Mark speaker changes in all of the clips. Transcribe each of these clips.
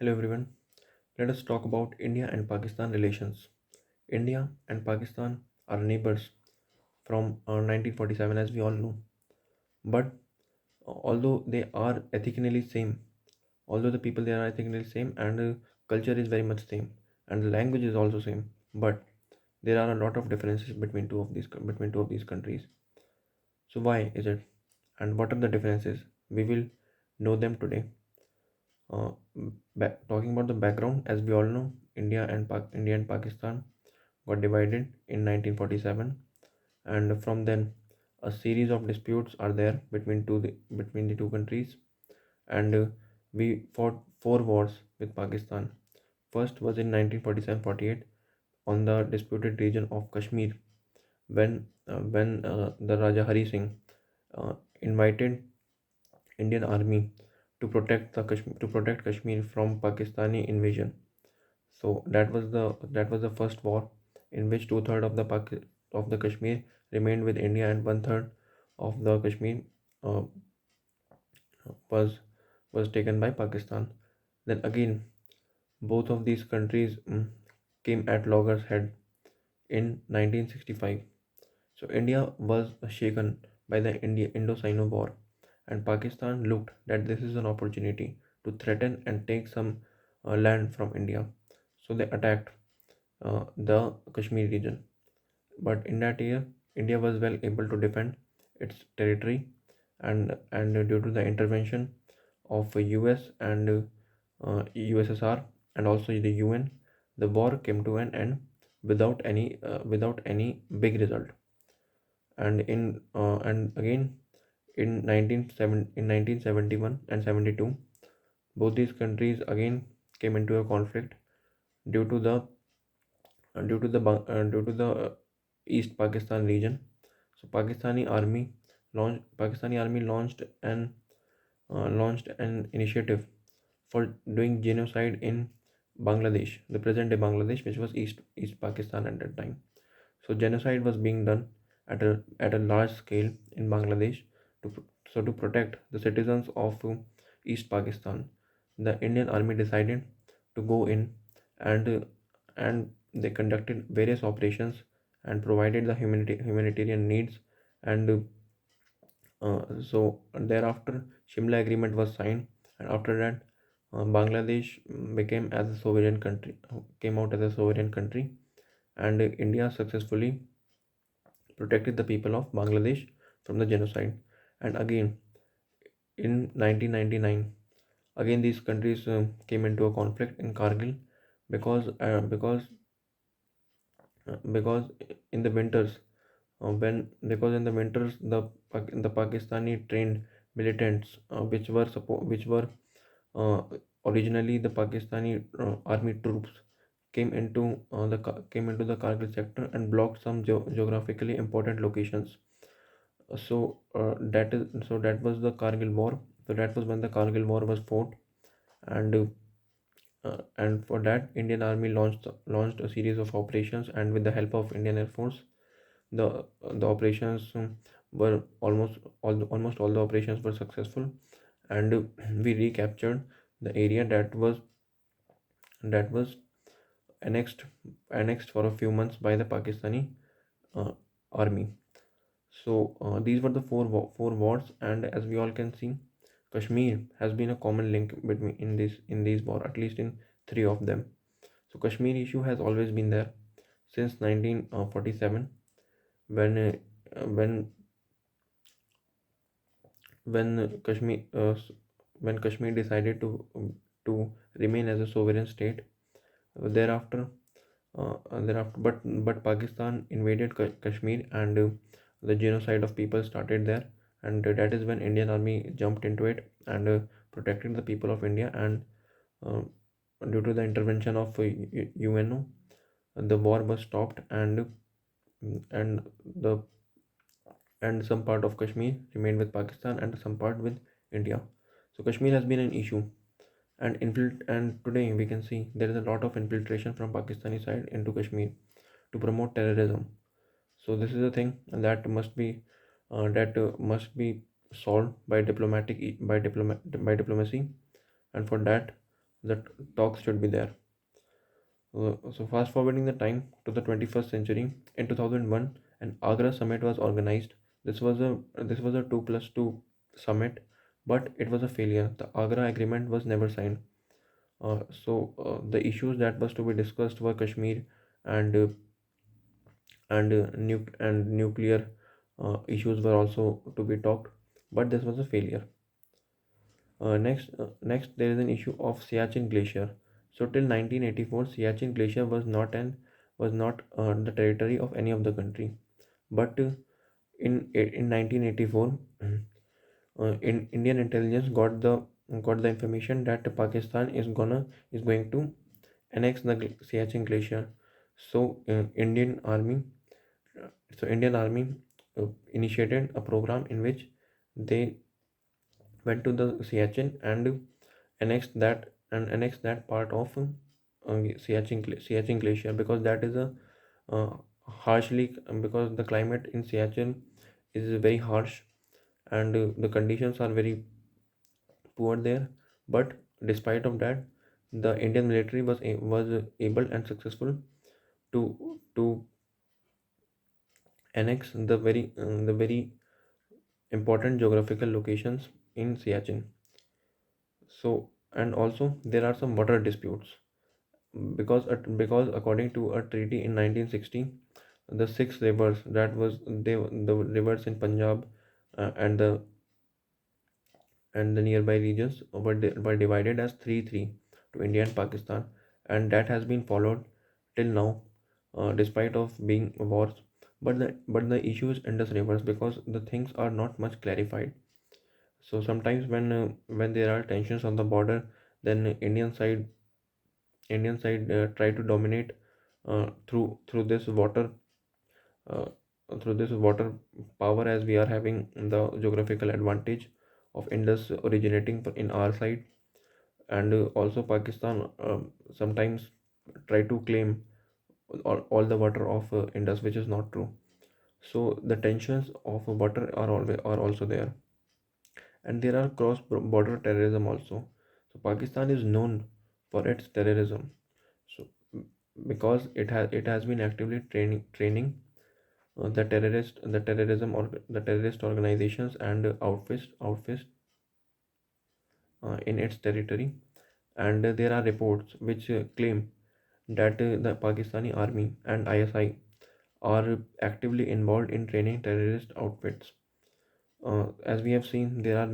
Speaker 1: Hello everyone. Let us talk about India and Pakistan relations. India and Pakistan are neighbors from 1947 as we all know. But although they are ethnically same, although the people there are ethnically same and culture is very much same and the language is also same, but there are a lot of differences between two of these countries. So why is it? And what are the differences? We will know them today. Talking about the background, as we all know, India and Pakistan got divided in 1947, and from then a series of disputes are there between the two countries, and we fought four wars with Pakistan. First was in 1947-48 on the disputed region of Kashmir when the Raja Hari Singh invited Indian army to protect Kashmir from Pakistani invasion. So that was the first war in which two-thirds of of the Kashmir remained with India and one-third of the Kashmir uh, was was taken by Pakistan. Then again, both of these countries came at loggerhead in 1965. So India was shaken by the Indo-Sino War, and Pakistan looked that this is an opportunity to threaten and take some land from India. So they attacked the Kashmir region. But in that year, India was well able to defend its territory, and due to the intervention of US and USSR and also the UN, the war came to an end without any big result. And again in 1971 and 72, both these countries again came into a conflict due to the East Pakistan region. So Pakistani army launched an initiative for doing genocide in Bangladesh, the present day Bangladesh, which was East Pakistan at that time. So genocide was being done at a large scale in Bangladesh to protect the citizens of East Pakistan. The Indian army decided to go in, and they conducted various operations and provided the humanitarian needs. And thereafter, Shimla Agreement was signed, and after that, Bangladesh came out as a sovereign country, and India successfully protected the people of Bangladesh from the genocide. And again, in 1999, again these countries came into a conflict in Kargil because uh, because because in the winters when because in the winters the Pakistani trained militants which were uh, originally the Pakistani army troops came into the Kargil sector and blocked some geographically important locations. That was the Kargil War. So that was when the Kargil War was fought, and for that, Indian Army launched a series of operations, and with the help of Indian Air Force, the operations were almost all the operations were successful, and we recaptured the area that was annexed for a few months by the Pakistani uh, army. So these were the four wars, and as we all can see, Kashmir has been a common link between in these war, at least in three of them. So Kashmir issue has always been there since 1947, when uh, when when when Kashmir decided to remain as a sovereign state. Thereafter, but Pakistan invaded Kashmir, and the genocide of people started there, and that is when Indian army jumped into it and protected the people of India. And uh, due to the intervention of UNO, the war was stopped, and the and some part of Kashmir remained with Pakistan and some part with India. So Kashmir has been an issue, and today we can see there is a lot of infiltration from Pakistani side into Kashmir to promote terrorism. So this is a thing that must be solved by diplomacy, and for that that talks should be there. So fast forwarding the time to the 21st century, in 2001, an Agra summit was organized. This was a 2+2 summit, but it was a failure. The Agra agreement was never signed. The issues that was to be discussed were Kashmir and nuclear issues were also to be talked, but this was a failure. Next, there is an issue of Siachen Glacier. So till 1984, Siachen Glacier was not the territory of any of the country. But in 1984, in Indian intelligence got the information that Pakistan is going to annex the Siachen Glacier. So Indian Army initiated a program in which they went to the Siachen and annexed that part of Siachen Glacier, because that is a uh, harshly because the climate in Siachen is very harsh, and the conditions are very poor there. But despite of that, the Indian military was able and successful to annex the very important geographical locations in Siachen. So, and also there are some water disputes, because according to a treaty in 1960, the six rivers the rivers in Punjab and the nearby regions were divided as 3-3 to India and Pakistan, and that has been followed till now, despite of being wars. But the issue is Indus rivers, because the things are not much clarified. So sometimes when there are tensions on the border, then Indian side try to dominate through this uh, water power, as we are having the geographical advantage of Indus originating in our side. And also Pakistan sometimes try to claim all the water of Indus, which is not true. So the tensions of water are also there, and there are border terrorism also. So Pakistan is known for its terrorism. So because it has been actively training the terrorist organizations and outfits in its territory. And there are reports which claim that the Pakistani army and ISI are actively involved in training terrorist outfits. As we have seen, there are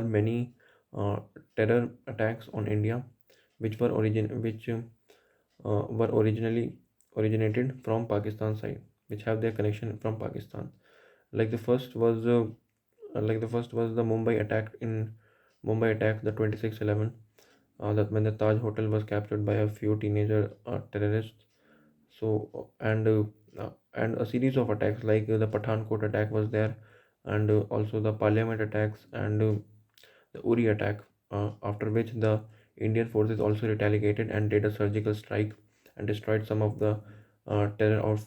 Speaker 1: many uh, terror attacks on India, which were originally originated from Pakistan side, which have their connection from Pakistan. Like the first was the Mumbai attack, the 26/11, that when the Taj Hotel was captured by a few teenager terrorists. And a series of attacks, like the Pathankot attack was there, and also the Parliament attacks, and the Uri attack, after which the Indian forces also retaliated and did a surgical strike and destroyed some of the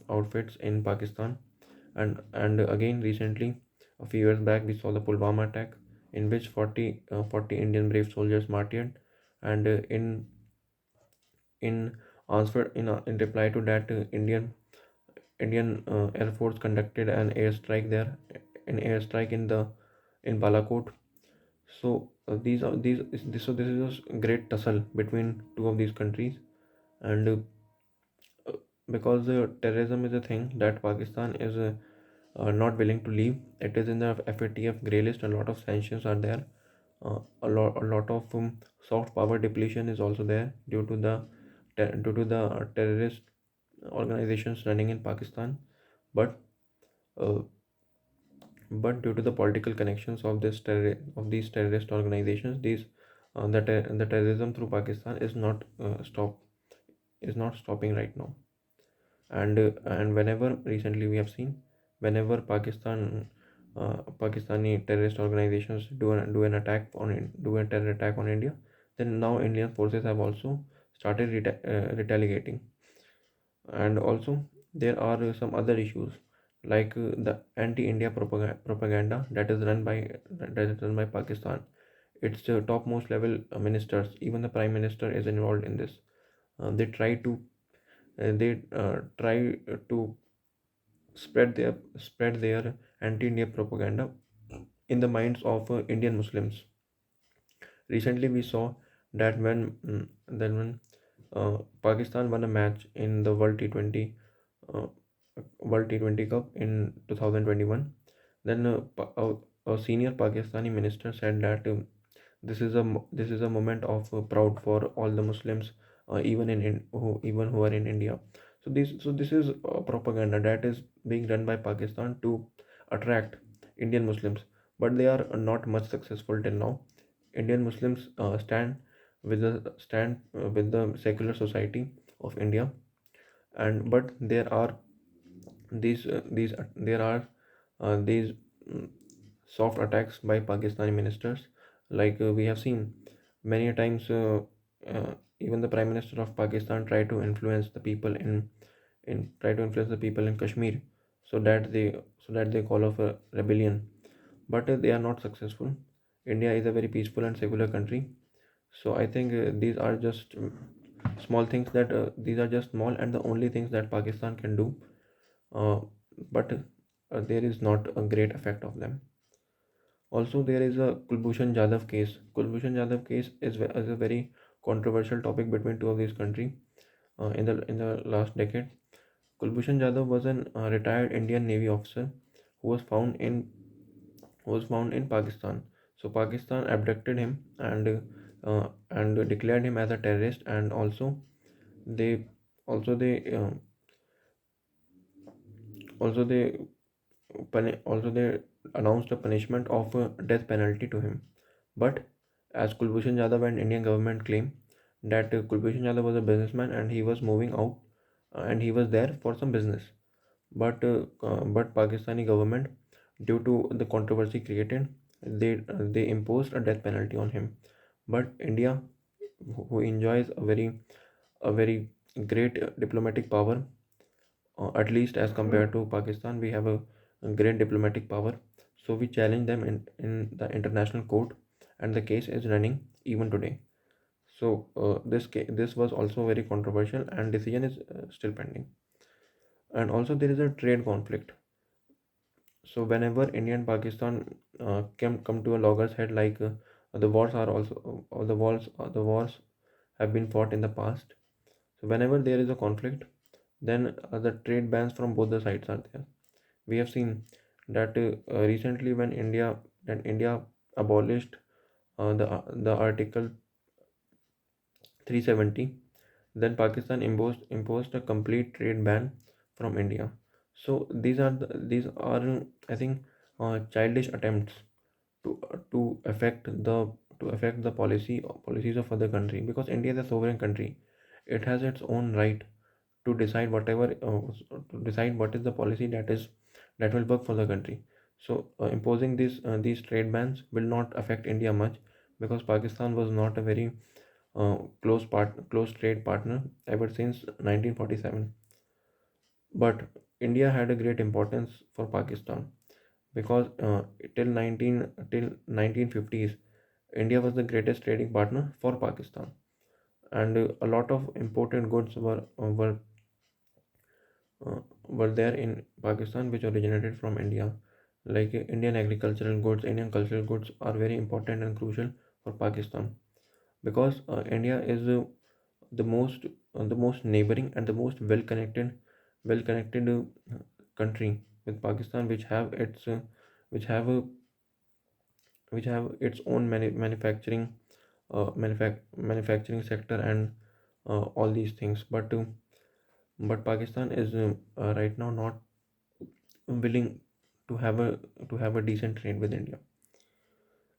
Speaker 1: outfits in Pakistan. And again, recently, a few years back, we saw the Pulwama attack, in which 40 Indian brave soldiers martyred. And in in reply to that, Indian Air Force conducted an airstrike there, an airstrike in Balakot. So this is a great tussle between two of these countries. And because terrorism is a thing that Pakistan is not willing to leave. It is in the FATF grey list. A lot of sanctions are there. A lot of soft power depletion is also there due to the terrorist organizations running in Pakistan. But uh, but due to the political connections of these terrorist organizations, the terrorism through Pakistan is not stopping right now. And whenever recently we have seen, whenever Pakistani terrorist organizations do an attack do a terror attack on India, then now Indian forces have also started retaliating. And also there are some other issues, like the anti-India propaganda that is run by Pakistan. its topmost level ministers, even the prime minister is involved in this. They try to spread their anti-India propaganda in the minds of Indian Muslims. Recently, we saw that when Pakistan won a match in the uh, World T20 Cup in 2021, then a senior Pakistani minister said that this is a moment of proud for all the Muslims, even who are in India. So this is propaganda that is being done by Pakistan to attract Indian Muslims, but they are not much successful till now. Indian Muslims stand with the secular society of India, and but there are these mm, soft attacks by Pakistani ministers. Like we have seen many a times, even the Prime Minister of Pakistan try to influence the people in Kashmir, so that they call off a rebellion, but they are not successful. India is a very peaceful and secular country, so I think these are just small things that these are just small and the only things that Pakistan can do, uh, but there is not a great effect of them. Also, there is a Kulbhushan Jadhav case. Kulbhushan Jadhav case is a very controversial topic between two of these countries in the last decade. Kulbhushan Jadhav was an retired Indian Navy officer who was found in Pakistan. So Pakistan abducted him and declared him as a terrorist, and they also they also they also they announced a punishment of death penalty to him. But as Kulbhushan Jadhav and Indian government claim that Kulbhushan Jadhav was a businessman and he was moving out and he was there for some business. But Pakistani government, due to the controversy created, they imposed a death penalty on him. But India, who enjoys a very great diplomatic power, at least as compared to Pakistan, we have a great diplomatic power. So we challenge them in the international court, and the case is running even today. So this was also very controversial, and decision is still pending. And also there is a trade conflict. So whenever India and Pakistan come to a loggerhead, like the wars are also the wars have been fought in the past. So whenever there is a conflict, then the trade bans from both the sides are there. We have seen that recently when India abolished the Article 370, then Pakistan imposed a complete trade ban from India. So these are I think childish attempts to affect the policies of other country, because India is a sovereign country. It has its own right to decide what is the policy that will work for the country. So imposing these trade bans will not affect India much, because Pakistan was not a very close trade partner ever since 1947. But India had a great importance for Pakistan, because till 1950s, India was the greatest trading partner for Pakistan, and a lot of important goods were there in Pakistan which originated from India. Like Indian agricultural goods, Indian cultural goods are very important and crucial for Pakistan, because India is the most neighboring and the most well connected country with Pakistan, which have a, which have its own manufacturing sector and all these things. But Pakistan is right now not willing to have a decent trade with India.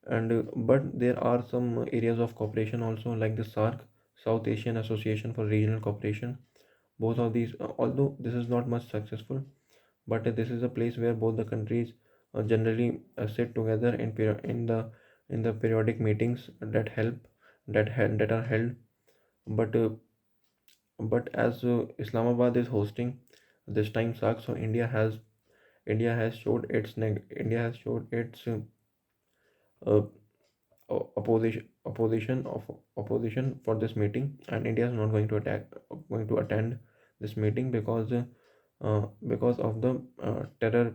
Speaker 1: And but there are some areas of cooperation also, like the SARC, South Asian Association for Regional Cooperation. Both of these, although this is not much successful, but this is a place where both the countries generally sit together in the periodic meetings that are held. But as Islamabad is hosting this time SARC, so India has showed its opposition for this meeting, and India is not going to attend this meeting because of the terror,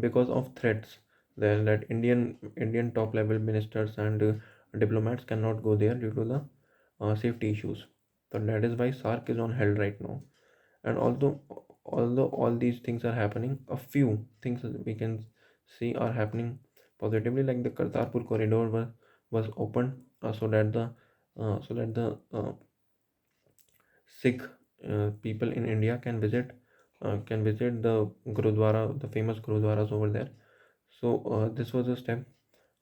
Speaker 1: because of threats that Indian top level ministers and diplomats cannot go there due to the safety issues. So that is why SARC is on hold right now. And although all these things are happening, a few things we can see are happening positively, like the Kartarpur corridor was opened, so that the Sikh people in India can visit the Gurudwara, the famous Gurudwaras over there. So this was a step,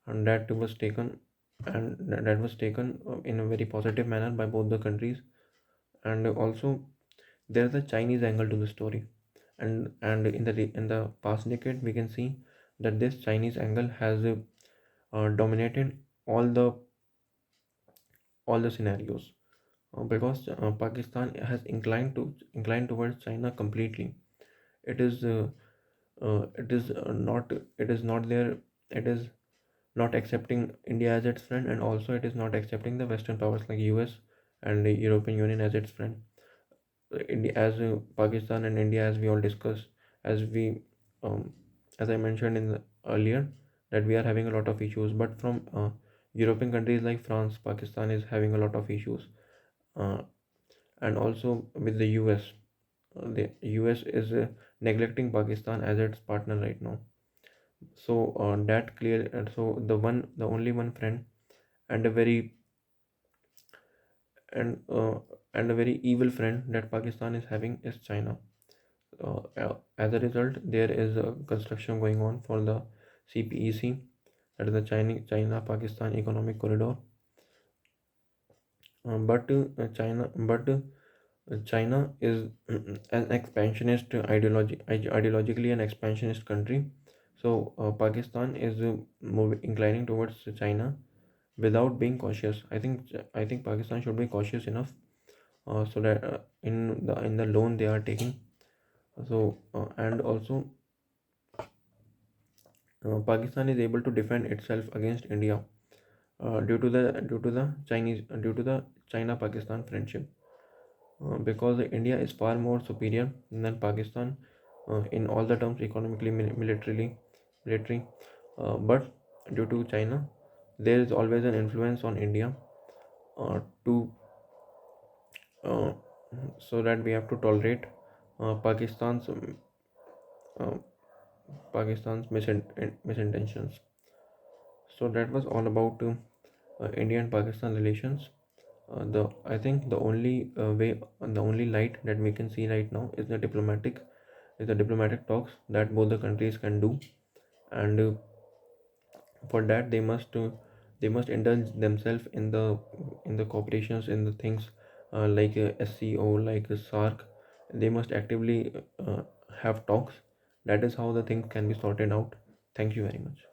Speaker 1: and that was taken in a very positive manner by both the countries. And also there is a Chinese angle to the story, and in the past decade we can see that this Chinese angle has dominated all the scenarios, because Pakistan has inclined towards China completely. It is not, it is not there. It is not accepting India as its friend, and also it is not accepting the Western powers like US and the European Union as its friend. India, as Pakistan and India, as we all discussed, as we um, as I mentioned earlier, that we are having a lot of issues. But from European countries like France, Pakistan is having a lot of issues, uh, and also with the US. The US is neglecting Pakistan as its partner right now. So that clear. So the only one friend and a very and a very evil friend that Pakistan is having is China. As a result, there is a construction going on for the CPEC, that is the China Pakistan Economic Corridor. But China is an expansionist ideologically an expansionist country. So Pakistan is inclining towards China without being cautious. I think Pakistan should be cautious enough, so that in the loan they are taking. So and also Pakistan is able to defend itself against India due to the China Pakistan friendship, because India is far more superior than Pakistan in all the terms, economically, military. But due to China, there is always an influence on India, to uh, so that we have to tolerate uh, Pakistan's um, uh, misintentions. So that was all about India and Pakistan relations. The I think the only way, the only light that we can see right now is the diplomatic talks that both the countries can do, and for that they must indulge themselves in the cooperations, in the things like SCO, like SARC. They must actively have talks. That is how the things can be sorted out. Thank you very much.